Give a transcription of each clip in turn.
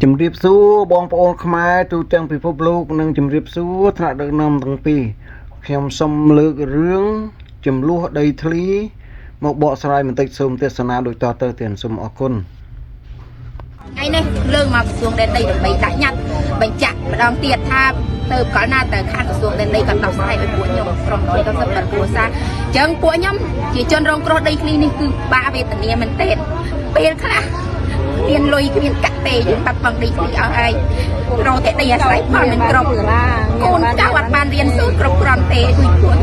ជំរាបសួរបងប្អូនខ្មែរទូទាំងពិភពលោកនិងជំរាបសួរថ្នាក់ដឹកនាំទាំងពីរខ្ញុំសូមលើករឿងចំនួនដីធ្លីមកបកស្រាយបន្តិចសូមទេសនាដូចតទៅទៀតសូមអរគុណថ្ងៃនេះលើកមកក្រសួងដែនដីដើម្បីដាក់ញត្តិបញ្ជាក់ម្ដងទៀតថាទៅកលណាទៅខាងក្រសួងដែនដីក៏ដោះស្រាយឲ្យពួកខ្ញុំក្រុម190គ្រួសារអញ្ចឹងពួកខ្ញុំជាជនរងគ្រោះដីធ្លីនេះគឺបាក់វេទនាមែនទែនពេលខ្លះមានលុយគ្មានកាក់ទេយើងបាត់បង់ដីធ្លីឲ្យឯងរកតែដីអាស្រ័យផលមិនគ្រប់កូនចៅអត់បានរៀនសូត្រគ្រប់គ្រាន់ទេដូចពួក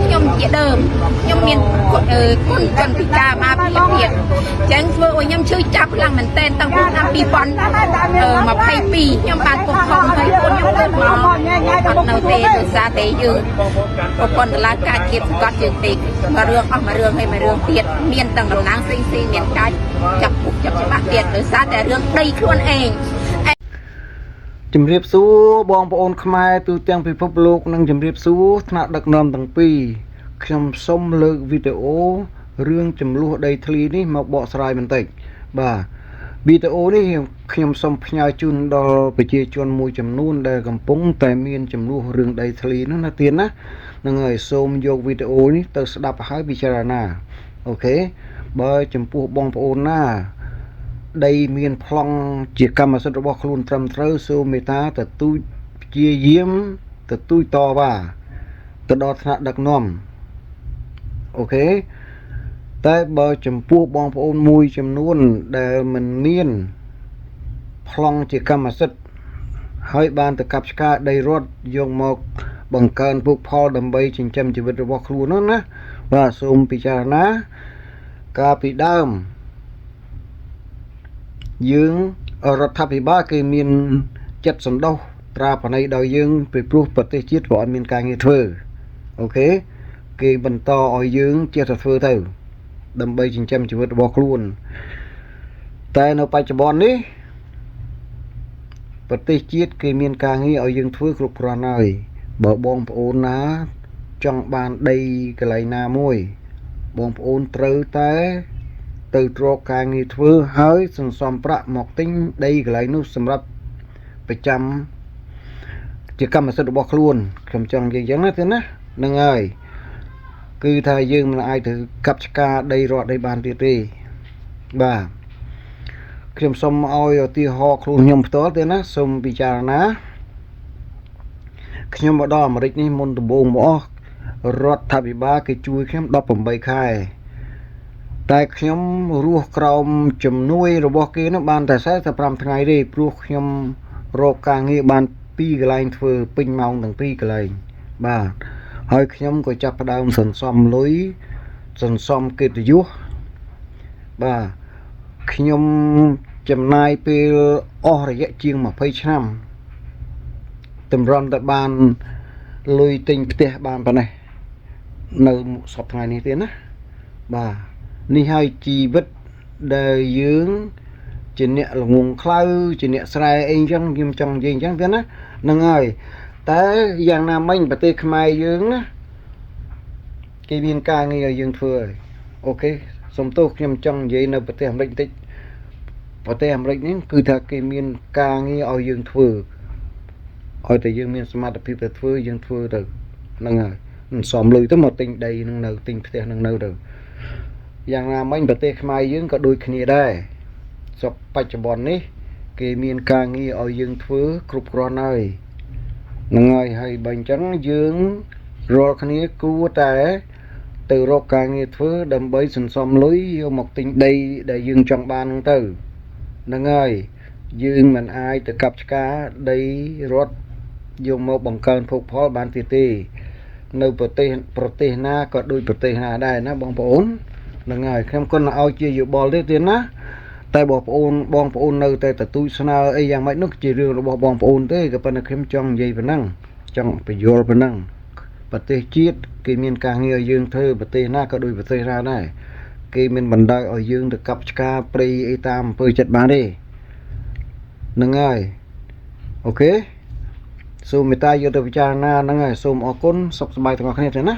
ខ្ញុំជាដើមខ្ញុំមានគុណជនពិការមកពីទៀតអញ្ចឹងធ្វើឲ្យខ្ញុំឈឺចាប់ខ្លាំងមែនទែនតាំងពីឆ្នាំ2022ខ្ញុំបានពុកខំហើយពួកខ្ញុំទៅមកអត់នៅទេដោយសារតែយើងប្រព័ន្ធតឡាការជាតិសង្កត់យើងទេមករឿងអស់មួយរឿងហើយមួយរឿងទៀតមានទាំងតំណាងផ្សេងៗមានការចាប់ពុកចាប់ច្បាស់ទៀតដោយសារតែរឿងដីខ្លួនឯងជំរាបសួរបងប្អូនខ្មែរទូទាំងពិភពលោកនិងជំរាបសួរថ្នាក់ដឹកនាំទាំងពីរខ្ញុំសូមលើកវីដេអូរឿងចំនួនដីធ្លីនេះមកបកស្រាយបន្តិចបាទវីដេអូនេះខ្ញុំសូមផ្ញើជូនដល់ប្រជាជនមួយចំនួនដែលកំពុងតែមានចំនួនរឿងដីធ្លីនោះណាទៀតណានឹងហើយសូមយកវីដេអូនេះទៅស្ដាប់ហើយពិចារណាអូខេបើចំពោះបងប្អូនណាដីមានប្លង់ជាកម្មសិទ្ធិរបស់ខ្លួនត្រឹមត្រូវសូមមេត្តាទទូចព្យាយាមទទូចតវ៉ាទៅដល់ថ្នាក់ដឹកនាំអូខេតែបើចំពោះបងប្អូនមួយចំនួនដែលមិនមានប្លង់ជាកម្មសិទ្ធិហើយបានទៅកាប់ឆ្ការដីរដ្ឋយកមកបង្កើនភោគផលដើម្បីចិញ្ចឹមជីវិតរបស់ខ្លួននោះណាបាទសូមពិចារណាកាលពីដើមយើងរដ្ឋាភិបាលគេមានចិត្តសន្តោសត្រាប្រណីដោយយើងពីព្រោះប្រទេសជាតិក៏អត់មានការងារធ្វើអូខេគេបន្តឲ្យយើងចេះតែធ្វើទៅដើម្បីចិញ្ចឹមជីវិតរបស់ខ្លួនតែនៅបច្ចុប្បន្ននេះប្រទេសជាតិគេមានការងារឲ្យយើងធ្វើគ្រប់គ្រាន់ហើយបើបងប្អូនណាចង់បានដីកន្លែងណាមួយបងប្អូនត្រូវតែទៅរកការងារធ្វើហើយសន្សំប្រាក់មកទិញដីកន្លែងនោះសម្រាប់ប្រចាំជាកម្មសិទ្ធិរបស់ខ្លួនខ្ញុំចង់និយាយយ៉ាងណាទេណាហ្នឹងហើយគឺថាយើងមិនអាចទៅកាប់ឆ្ការដីរដ្ឋដីបានទៀតទេបាទខ្ញុំសូមឲ្យឧទាហរណ៍ខ្លួនខ្ញុំផ្ទាល់ទេណាសូមពិចារណាខ្ញុំមកដល់អាមេរិកនេះមុនដំបូងមករដ្ឋាភិបាលគេជួយខ្ញុំ18ខែតែខ្ញុំរស់ក្រោមជំនួយរបស់គេនោះបានតែ45ថ្ងៃទេព្រោះខ្ញុំរកការងារបាន2កន្លែងធ្វើពេញម៉ោងទាំង2កន្លែងបាទហើយខ្ញុំក៏ចាប់ផ្ដើមសន្សំលុយសន្សំកិត្តិយសបាទខ្ញុំចំណាយពេលអស់រយៈជាង20ឆ្នាំតម្រាំតែបានលុយទិញផ្ទះបានប៉ុណ្ណេះនៅសប្តាហ៍នេះទេណាបាទនេះហើយជីវិតដែលយើងជាអ្នកល្ងងខ្លៅជាអ្នកស្រែអីចឹងខ្ញុំចង់និយាយអញ្ចឹងទេណាហ្នឹងហើយតែយ៉ាងណាមិញប្រទេសខ្មែរយើងណាគេមានការងារឲ្យយើងធ្វើហើយអូខេសុំទោសខ្ញុំចង់និយាយនៅប្រទេសអាមេរិកបន្តិចប្រទេសអាមេរិកនេះគឺថាគេមានការងារឲ្យយើងធ្វើឲ្យតែយើងមានសមត្ថភាពទៅធ្វើយើងធ្វើទៅហ្នឹងហើយមិនសមលុយទៅមកទិញដីនឹងនៅទិញផ្ទះនឹងនៅទៅយ៉ាងណាមិញប្រទេសខ្មែរយើងក៏ដូចគ្នាដែរសពបច្ចុប្បន្ននេះគេមានការងារឲ្យយើងធ្វើគ្រប់គ្រាន់ហើយហ្នឹងហើយបើអញ្ចឹងយើងរាល់គ្នាគួរតែទៅរកការងារធ្វើដើម្បីសន្សំលុយយកមកទិញដីដែលយើងចង់បានហ្នឹងទៅហ្នឹងហើយយើងមិនអាចទៅកាប់ឆ្ការដីរដ្ឋយកមកបង្កើនភោគផលបានទៀតទេនៅប្រទេសណាក៏ដូចប្រទេសណាដែរណាបងប្អូនហ្នឹងហើយខ្ញុំគន់ឲ្យជាយោបល់ទេណាតែបងប្អូននៅតែទទូចស្នើអីយ៉ាងម៉េចនោះជារឿងរបស់បងប្អូនទេក៏ប៉ុន្តែខ្ញុំចង់និយាយប៉ុណ្ណឹងចង់បញ្យល់ប៉ុណ្ណឹងប្រទេសជាតិគេមានការងារឲ្យយើងធ្វើប្រទេសណាក៏ដូចប្រទេសណាដែរគេមិនបណ្ដោយឲ្យយើងទៅកាប់ឆ្ការព្រៃអីតាមអំពើចិត្តបានទេហ្នឹងហើយអូខេសូមមេត្តាយកទៅពិចារណាហ្នឹងហើយសូមអរគុណសុខសប្បាយទាំងអស់គ្នាទេណា